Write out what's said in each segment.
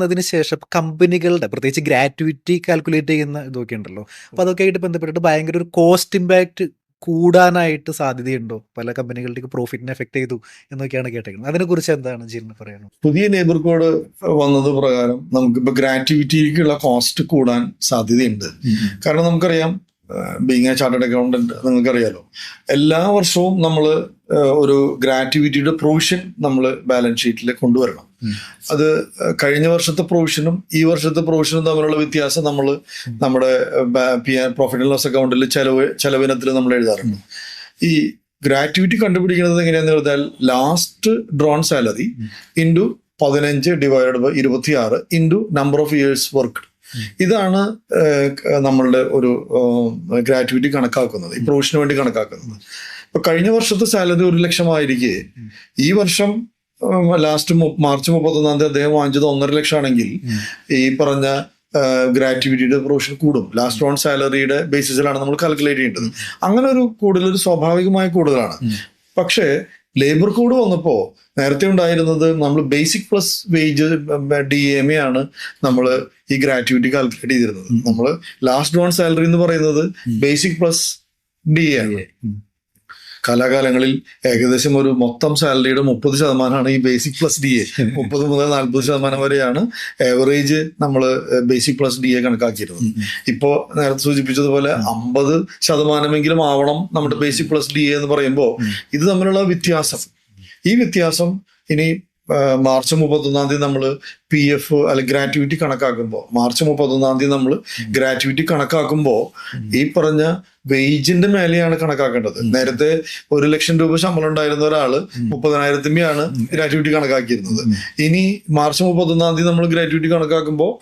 അതിന് ശേഷം കമ്പനികളുടെ പ്രത്യേകിച്ച് ഗ്രാറ്റുവിറ്റി കാൽക്കുലേറ്റ് ചെയ്യുന്ന ഇതൊക്കെ ഉണ്ടല്ലോ. അപ്പോൾ അതൊക്കെ ആയിട്ട് ബന്ധപ്പെട്ടിട്ട് ഭയങ്കര ഒരു കോസ്റ്റ് ഇമ്പാക്റ്റ് കൂടാനായിട്ട് സാധ്യതയുണ്ടോ? പല കമ്പനികളുടെയും പ്രോഫിറ്റിനെ എഫക്ട് ചെയ്തു എന്നൊക്കെയാണ് കേട്ടേക്കുന്നത്. അതിനെക്കുറിച്ച് എന്താണ് ജിന് പറയാനുള്ളത്? പുതിയ ലേബർ കോഡ് വന്നത് പ്രകാരം നമുക്കിപ്പോൾ ഗ്രാറ്റുവിറ്റിക്കുള്ള കോസ്റ്റ് കൂടാൻ സാധ്യതയുണ്ട്. കാരണം നമുക്കറിയാം, ബീങ് എ ചാർട്ടേഡ് അക്കൗണ്ടന്റ് നിങ്ങൾക്കറിയാലോ, എല്ലാ വർഷവും നമ്മൾ ഒരു ഗ്രാറ്റുവിറ്റിയുടെ പ്രൊവിഷൻ നമ്മൾ ബാലൻസ് ഷീറ്റിൽ കൊണ്ടുവരണം. അത് കഴിഞ്ഞ വർഷത്തെ പ്രൊവിഷനും ഈ വർഷത്തെ പ്രൊവിഷനും തമ്മിലുള്ള വ്യത്യാസം നമ്മൾ നമ്മുടെ പ്രോഫിറ്റ് ആൻഡ് ലോസ് അക്കൗണ്ടിൽ ചെലവിനത്തിൽ നമ്മൾ എഴുതാറുണ്ട്. ഈ ഗ്രാറ്റുവിറ്റി കണ്ടുപിടിക്കുന്നത് എങ്ങനെയാണെന്ന് പറഞ്ഞാൽ last drawn salary into 15 divided by 26 into number of years work. ഇതാണ് നമ്മളുടെ ഒരു ഗ്രാറ്റുവിറ്റി കണക്കാക്കുന്നത്, ഈ പ്രൊവിഷന് വേണ്ടി കണക്കാക്കുന്നത്. ഇപ്പൊ കഴിഞ്ഞ വർഷത്തെ സാലറി 1 ലക്ഷമായിരിക്കെ ഈ വർഷം ലാസ്റ്റ് മാർച്ച് 31 അദ്ദേഹം വാങ്ങിച്ചത് 1.5 ലക്ഷം ആണെങ്കിൽ ഈ പറഞ്ഞ ഗ്രാറ്റുവിറ്റിയുടെ പ്രൊവിഷൻ കൂടും. ലാസ്റ്റ് ഓൺ സാലറിയുടെ ബേസിസിലാണ് നമ്മൾ കാൽക്കുലേറ്റ് ചെയ്യേണ്ടത്. അങ്ങനെ ഒരു കൂടുതലൊരു സ്വാഭാവികമായ കൂടുതലാണ്. പക്ഷേ ലേബർ കോഡ് വന്നപ്പോൾ നേരത്തെ ഉണ്ടായിരുന്നത് നമ്മൾ ബേസിക് പ്ലസ് വേജ് DMA ആണ് നമ്മൾ ഈ ഗ്രാറ്റുവിറ്റി കാൽക്കുലേറ്റ് ചെയ്തിരുന്നത്. നമ്മൾ ലാസ്റ്റ് ഡ്രോൺ സാലറി എന്ന് പറയുന്നത് ബേസിക് പ്ലസ് DA ആണ്. കാലാകാലങ്ങളിൽ ഏകദേശം ഒരു മൊത്തം സാലറിയുടെ 30% ഈ ബേസിക് പ്ലസ് DA. 30 മുതൽ 40% വരെയാണ് ഏവറേജ് നമ്മൾ ബേസിക് പ്ലസ് DA കണക്കാക്കിയിരുന്നത്. ഇപ്പോൾ നേരത്തെ സൂചിപ്പിച്ചതുപോലെ 50% ആവണം നമ്മുടെ ബേസിക് പ്ലസ് DA എന്ന് പറയുമ്പോൾ ഇത് തമ്മിലുള്ള വ്യത്യാസം, ഈ വ്യത്യാസം ഇനി മാർച്ച് 31 നമ്മൾ PF അല്ലെങ്കിൽ ഗ്രാറ്റുവിറ്റി കണക്കാക്കുമ്പോൾ, മാർച്ച് 31 നമ്മൾ ഗ്രാറ്റുവിറ്റി കണക്കാക്കുമ്പോൾ ഈ പറഞ്ഞ വേജിന്റെ മേലെയാണ് കണക്കാക്കേണ്ടത്. നേരത്തെ 1 ലക്ഷം രൂപ ശമ്പളം ഉണ്ടായിരുന്ന ഒരാള് 30,000 ഗ്രാറ്റുവിറ്റി കണക്കാക്കിയിരുന്നത്. ഇനി മാർച്ച് 31 നമ്മൾ ഗ്രാറ്റുവിറ്റി കണക്കാക്കുമ്പോൾ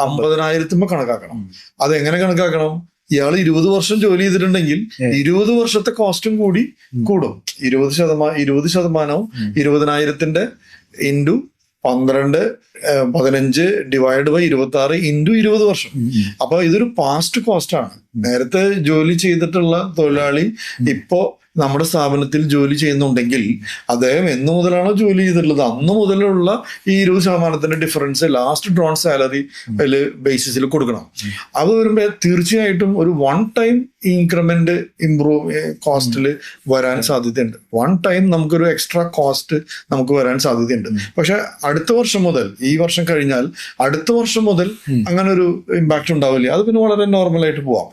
50,000 കണക്കാക്കണം. അതെങ്ങനെ കണക്കാക്കണം? ഇയാൾ 20 വർഷം ജോലി ചെയ്തിട്ടുണ്ടെങ്കിൽ 20 വർഷത്തെ കോസ്റ്റും കൂടി കൂടും. 20% 20,000 ഇൻറ്റു 12 15 ഡിവൈഡ് ബൈ 26 ഇൻറ്റു 20 വർഷം. അപ്പൊ ഇതൊരു പാസ്റ്റ് കോസ്റ്റ് ആണ്. നേരത്തെ ജോലി ചെയ്തിട്ടുള്ള തൊഴിലാളി ഇപ്പോ നമ്മുടെ സ്ഥാപനത്തിൽ ജോലി ചെയ്യുന്നുണ്ടെങ്കിൽ അദ്ദേഹം എന്ന് മുതലാണോ ജോലി ചെയ്തിട്ടുള്ളത് അന്ന് മുതലുള്ള ഈ 20% ഡിഫറൻസ് ലാസ്റ്റ് ഡ്രോൺ സാലറി ബേസിസിൽ കൊടുക്കണം. അത് വരുമ്പോൾ തീർച്ചയായിട്ടും ഒരു 1 ടൈം ഇൻക്രിമെന്റ് ഇംപ്രൂവ് കോസ്റ്റിൽ വരാൻ സാധ്യതയുണ്ട്. 1 ടൈം നമുക്കൊരു എക്സ്ട്രാ കോസ്റ്റ് നമുക്ക് വരാൻ സാധ്യതയുണ്ട്. പക്ഷെ അടുത്ത വർഷം മുതൽ, ഈ വർഷം കഴിഞ്ഞാൽ അടുത്ത വർഷം മുതൽ അങ്ങനെ ഒരു ഇമ്പാക്ട് ഉണ്ടാവില്ല. അത് പിന്നെ വളരെ നോർമലായിട്ട് പോവാം.